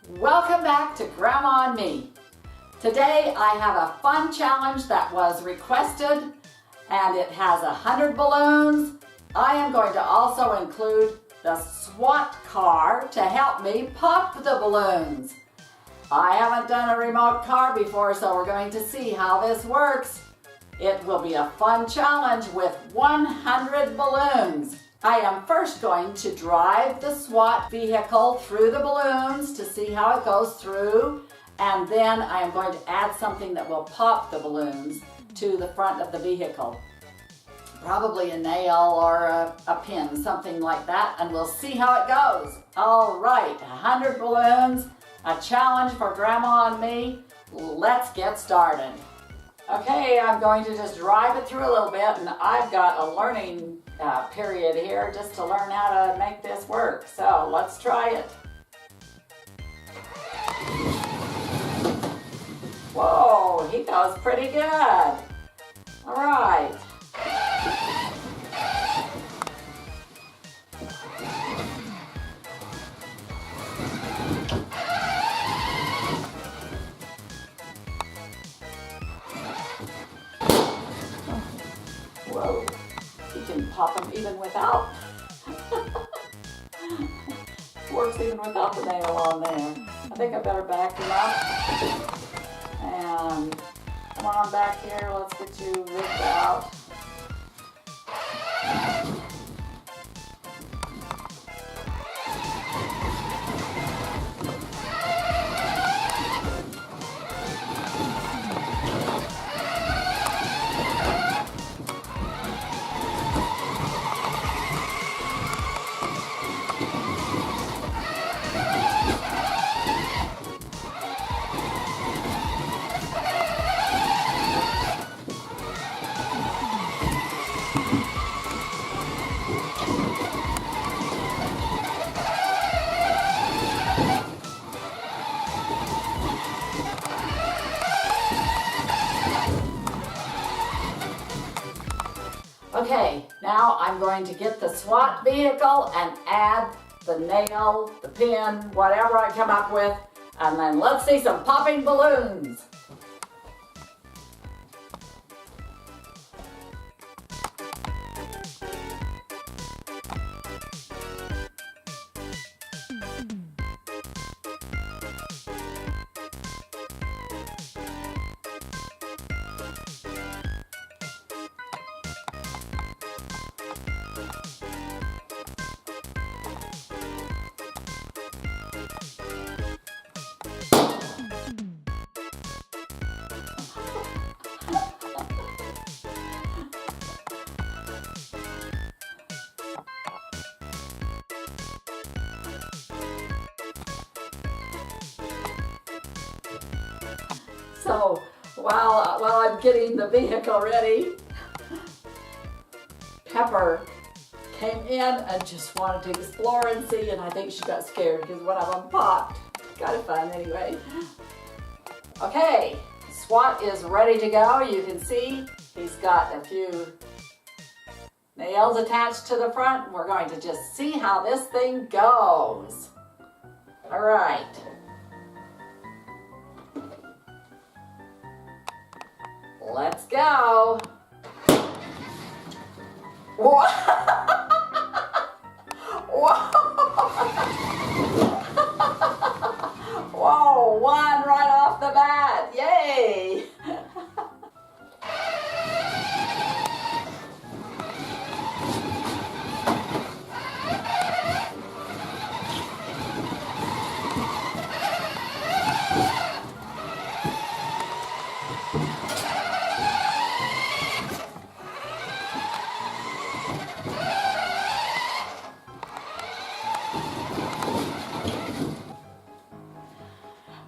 Welcome back to Grandma and Me. Today I have a fun challenge that was requested and it has 100 balloons. I am going to also include the SWAT car to help me pop the balloons. I haven't done a remote car before, so we're going to see how this works. It will be a fun challenge with 100 balloons. I am first going to drive the SWAT vehicle through the balloons to see how it goes through, and then I am going to add something that will pop the balloons to the front of the vehicle. Probably a nail or a pin, something like that, and we'll see how it goes. All right, 100 balloons, a challenge for Grandma and me. Let's get started. Okay, I'm going to just drive it through a little bit, and I've got a learning period here just to learn how to make this work. So let's try it. Whoa, he goes pretty good. All right. Whoa, you can pop them even without. Works even without the nail on there. I think I better back him up. And come on back here, let's get you ripped out. Okay, now I'm going to get the SWAT vehicle and add the nail, the pin, whatever I come up with, and then let's see some popping balloons. So while I'm getting the vehicle ready, Pepper came in and just wanted to explore and see, and I think she got scared because one of them popped. Kind of fun anyway. Okay, SWAT is ready to go. You can see he's got a few nails attached to the front. We're going to just see how this thing goes. All right. Let's go. Whoa. Whoa, one right off the bat. Yay.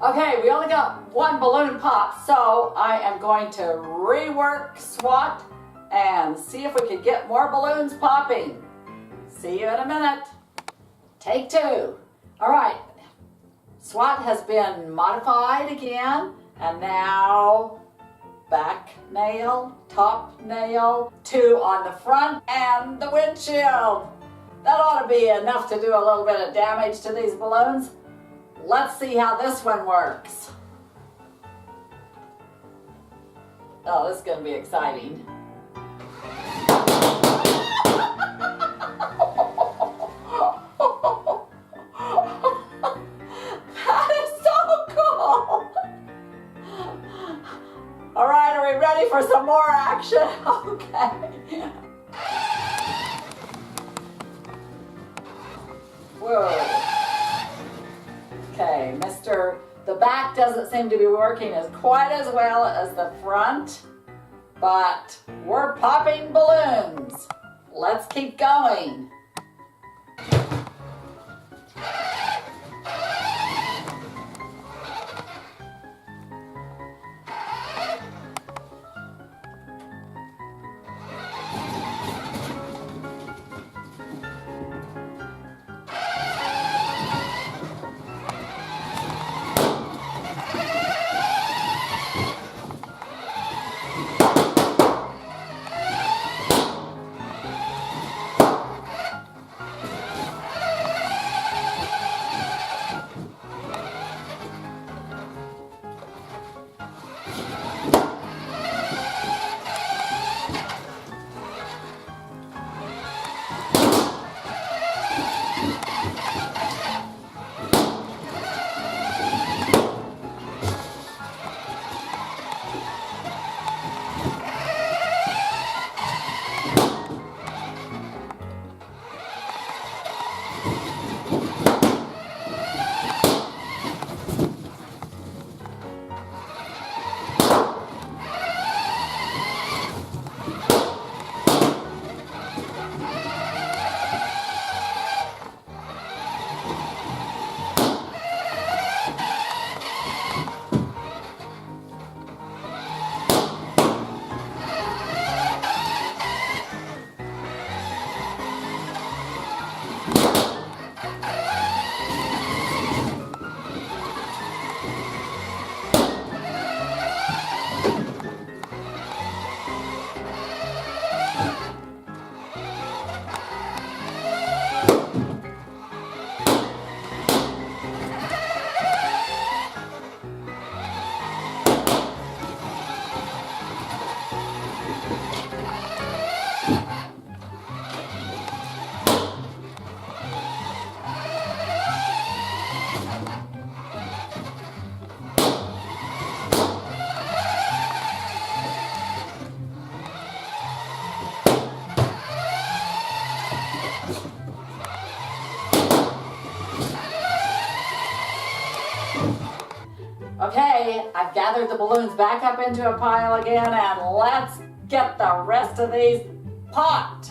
Okay, we only got one balloon pop, so I am going to rework SWAT and see if we can get more balloons popping. See you in a minute. Take two. All right, SWAT has been modified again, and now back nail, top nail, two on the front, and the windshield. That ought to be enough to do a little bit of damage to these balloons. Let's see how this one works. Oh, this is going to be exciting. That is so cool. All right, are we ready for some more action? Okay. Whoa. Okay, the back doesn't seem to be working as quite as well as the front, but we're popping balloons. Let's keep going. Okay, I've gathered the balloons back up into a pile again, and let's get the rest of these popped.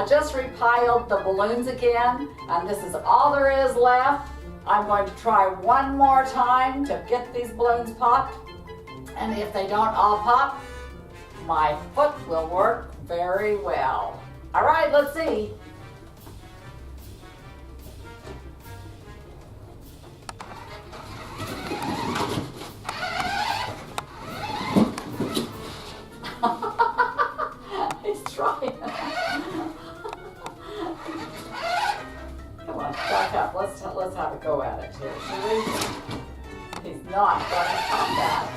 just repiled the balloons again, and this is all there is left. I'm going to try one more time to get these balloons popped. And if they don't all pop, my foot will work very well. All right, let's see. He's trying. Come on, back up. Let's have a go at it here, shall we? He's not going to pop that.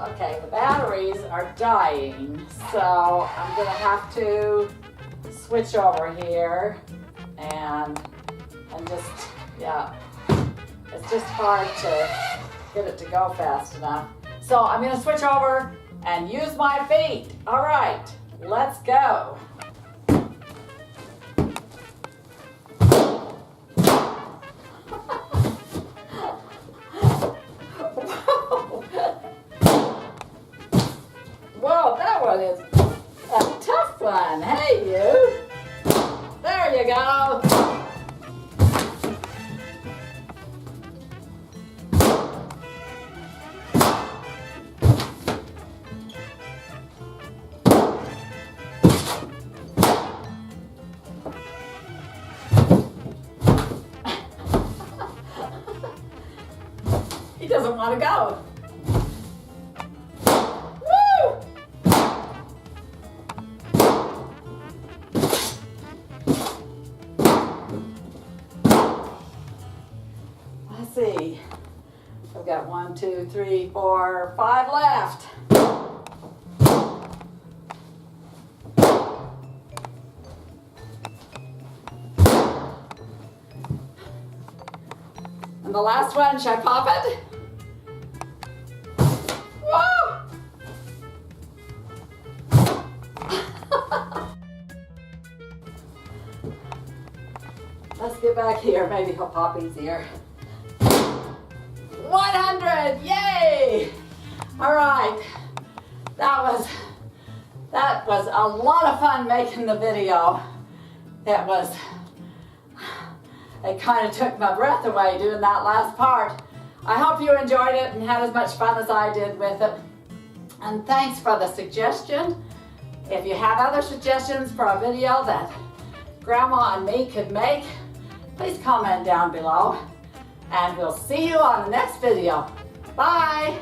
Okay, the batteries are dying, so I'm going to have to switch over here and just, yeah, it's just hard to get it to go fast enough. So I'm going to switch over and use my feet. All right, let's go. Whoa, that one is a tough one. Hey, you. There you go. He doesn't want to go. Let's see. I've got 1, 2, 3, 4, 5 left. And the last one, should I pop it? Whoa! Let's get back here. Maybe he'll pop easier. 100! Yay! All right. That was a lot of fun making the video. It kind of took my breath away doing that last part. I hope you enjoyed it and had as much fun as I did with it. And thanks for the suggestion. If you have other suggestions for a video that Grandma and me could make, please comment down below. And we'll see you on the next video. Bye!